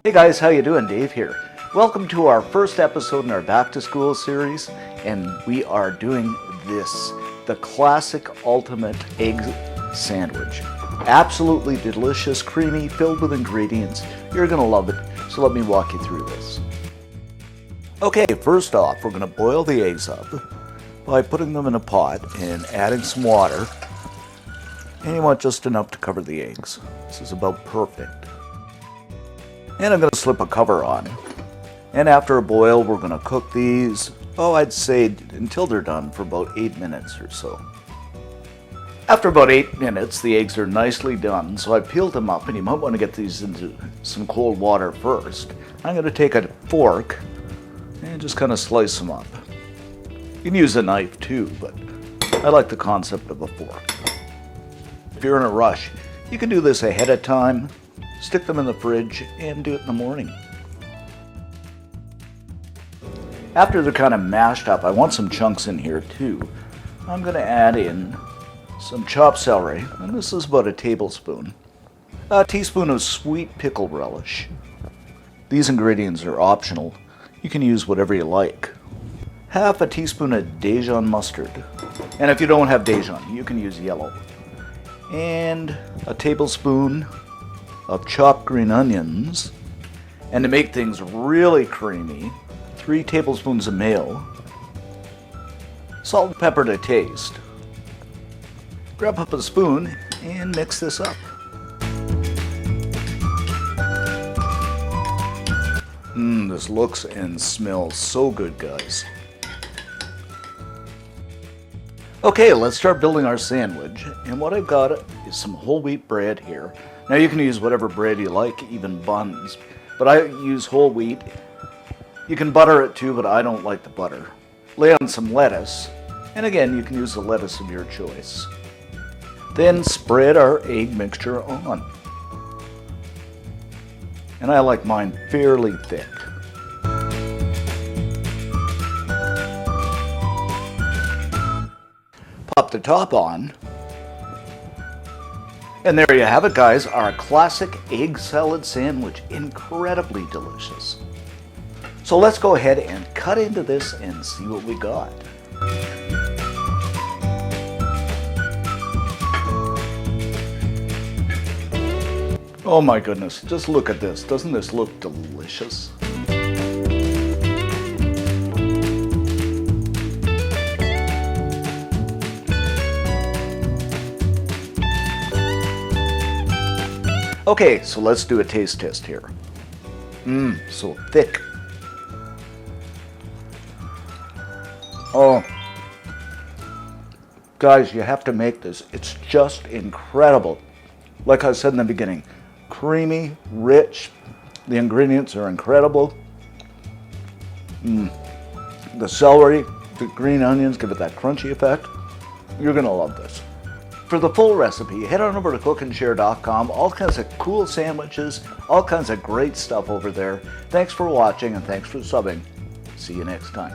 Hey guys, how you doing? Dave here. Welcome to our first episode in our back to school series, and we are doing this, the classic ultimate egg sandwich. Absolutely delicious, creamy, filled with ingredients. You're gonna love it, so let me walk you through this. Okay, first off, we're gonna boil the eggs up by putting them in a pot and adding some water. And you want just enough to cover the eggs. This is about perfect. And I'm going to slip a cover on. And after a boil, we're going to cook these, I'd say until they're done for about 8 minutes or so. After about 8 minutes, the eggs are nicely done, so I peeled them up, and you might want to get these into some cold water first. I'm going to take a fork and just kind of slice them up. You can use a knife too, but I like the concept of a fork. If you're in a rush, you can do this ahead of time. Stick them in the fridge and do it in the morning. After they're kind of mashed up, I want some chunks in here too. I'm going to add in some chopped celery, and this is about a tablespoon. A teaspoon of sweet pickle relish. These ingredients are optional. You can use whatever you like. Half a teaspoon of Dijon mustard. And if you don't have Dijon, you can use yellow. And a tablespoon of chopped green onions, and to make things really creamy, 3 tablespoons of mayo, salt and pepper to taste. Grab up a spoon and mix this up. This looks and smells so good, guys. Okay, let's start building our sandwich, and what I've got is some whole wheat bread here. Now you can use whatever bread you like, even buns, but I use whole wheat. You can butter it too, but I don't like the butter. Lay on some lettuce, and again you can use the lettuce of your choice. Then spread our egg mixture on. And I like mine fairly thick. Pop the top on. And there you have it, guys, our classic egg salad sandwich. Incredibly delicious. So let's go ahead and cut into this and see what we got. Oh my goodness, just look at this. Doesn't this look delicious? Okay, so let's do a taste test here. So thick. Oh, guys, you have to make this. It's just incredible. Like I said in the beginning, creamy, rich. The ingredients are incredible. The celery, the green onions give it that crunchy effect. You're gonna love this. For the full recipe, head on over to cookandshare.com. All kinds of cool sandwiches, all kinds of great stuff over there. Thanks for watching and thanks for subbing. See you next time.